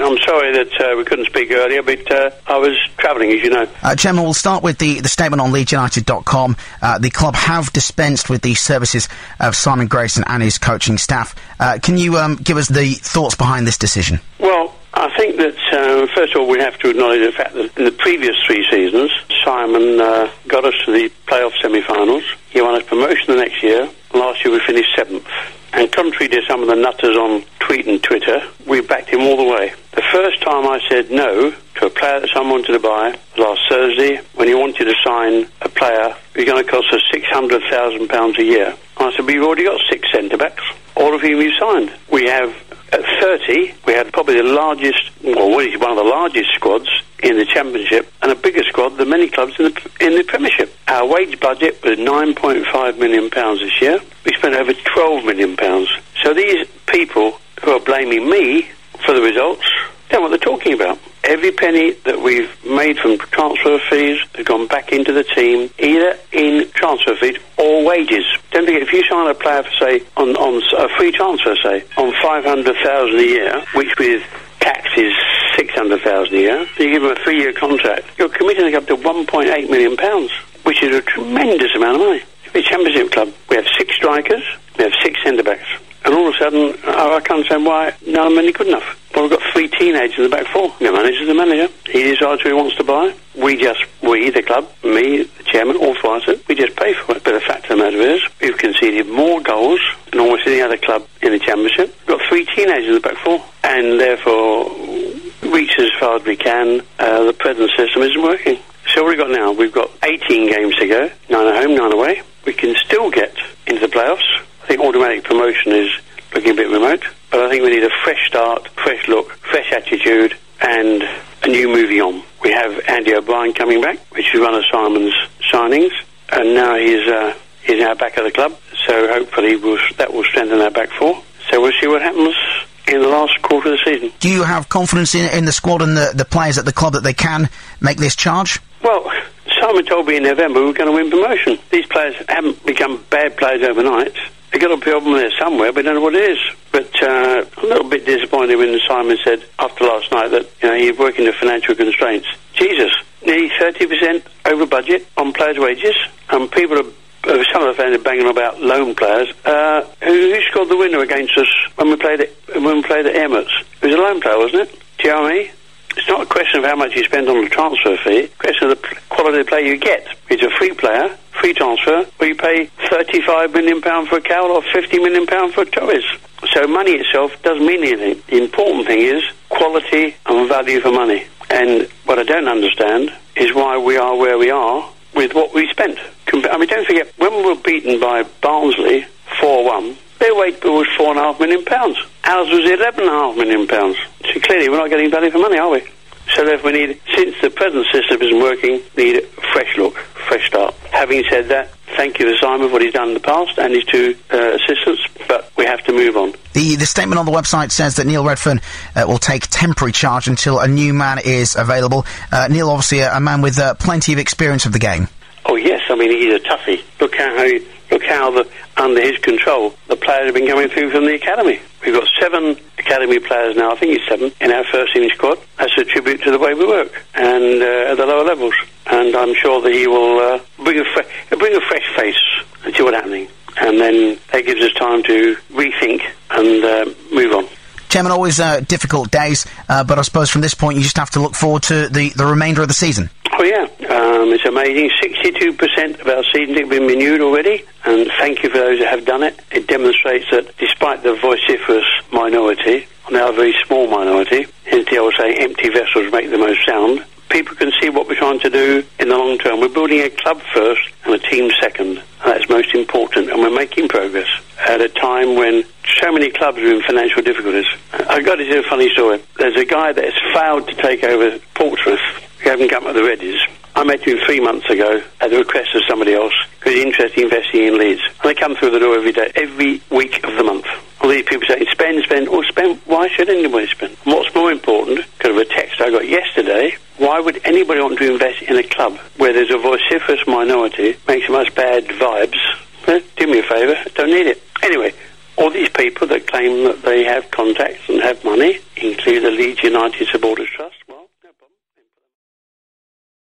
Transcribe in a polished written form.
I'm sorry that we couldn't speak earlier, but I was travelling, as you know. Chairman, we'll start with the statement on LeedsUnited.com. The club have dispensed with the services of Simon Grayson and his coaching staff. Can you give us the thoughts behind this decision? Well, I think that, first of all, we have to acknowledge the fact that in the previous 3 seasons, Simon got us to the playoff semi-finals. He won us promotion the next year. Last year we finished 7th. And contrary to some of the nutters on tweet and Twitter, we backed him all the way. The first time I said no to a player that someone wanted to buy, last Thursday, when he wanted to sign a player who's going to cost us £600,000 a year. I said, we've already got 6 centre-backs, all of whom you signed. We have, at 30, we had probably the largest, well, one of the largest squads in the Championship, and a bigger squad than many clubs in the Premiership. Our wage budget was £9.5 million this year. We spent over £12 million. So these people who are blaming me for the results don't know what they're talking about. Every penny that we've made from transfer fees has gone back into the team, either in transfer fees or wages. Don't forget, if you sign a player for, say, on a free transfer, say, on $500,000 a year, which with tax is $600,000 a year, you give them a 3-year contract, you're committing up to £1.8 million, which is a tremendous amount of money. We're a Championship club. We have 6 strikers, we have 6 centre-backs. And all of a sudden, I can't understand why none of them are any good enough. Well, we've got 3 teenagers in the back 4. The manager's the manager. He decides who he wants to buy. We, the club, me, the chairman, authorise it. We just pay for it. But the fact of the matter is, we've conceded more goals than almost any other club in the Championship. We've got 3 teenagers in the back 4. And therefore, reach as far as we can. The present system isn't working. So what have we got now? We've got 18 games to go. 9 at home, 9 away. We can still get into the playoffs. I think automatic promotion is looking a bit remote, but I think we need a fresh start, fresh look, fresh attitude, and a new moving on. We have Andy O'Brien coming back, which is one of Simon's signings, and now he's now back at the club, so hopefully that will strengthen our back 4. So we'll see what happens in the last quarter of the season. Do you have confidence in the squad and the players at the club that they can make this charge? Well, Simon told me in November we were going to win promotion. These players haven't become bad players overnight. They've got a problem there somewhere, but I don't know what it is. But I'm a little bit disappointed when Simon said after last night that he's working to financial constraints. Jesus, nearly 30% over budget on players' wages, and people are, some of the fans are banging about loan players. Who scored the winner against us when we played at Emirates? It was a loan player, wasn't it? Do you know what I mean? It's not a question of how much you spend on the transfer fee. It's a question of the quality of player you get. It's a free player, free transfer, where you pay £35 million for a Cowell or £50 million for a Torres. So money itself doesn't mean anything. The important thing is quality and value for money. And what I don't understand is why we are where we are with what we spent. I mean, don't forget, when we were beaten by Barnsley 4-1, their wage bill was £4.5 million. Ours was £11.5 million. So clearly we're not getting value for money, are we? So therefore we need, since the present system isn't working, need a fresh look, fresh start. Having said that, thank you to Simon for what he's done in the past and his 2 assistants, but we have to move on. The statement on the website says that Neil Redfern will take temporary charge until a new man is available. Neil, obviously a man with plenty of experience of the game. Oh yes, I mean, he's a toughie. Look how under his control, the players have been coming through from the academy. We've got 7 academy players now, I think it's 7, in our first team squad. That's a tribute to the way we work, and at the lower levels. And I'm sure that he will bring a fresh face and see what's happening. And then that gives us time to rethink and move on. Chairman, always difficult days, but I suppose from this point you just have to look forward to the remainder of the season. Oh yeah, it's amazing. 62% of our season have been renewed already, and thank you for those that have done it. It demonstrates that despite the vociferous minority, now a very small minority, hence the old saying, empty vessels make the most sound, people can see what we're trying to do in the long term. We're building a club first and a team second, and that's most important, and we're making progress at a time when so many clubs are in financial difficulties. I've got to tell you a funny story. There's a guy that has failed to take over Portsmouth. We haven't come up with the Reddies. I met him 3 months ago at the request of somebody else who's interested in investing in Leeds. And they come through the door every day, every week of the month. All these people saying, spend, or spend. Why should anybody spend? And what's more important, because of a text I got yesterday, why would anybody want to invest in a club where there's a vociferous minority, makes so much bad vibes? Do me a favour, don't need it. Anyway, all these people that claim that they have contacts and have money, include the Leeds United Supporters Trust.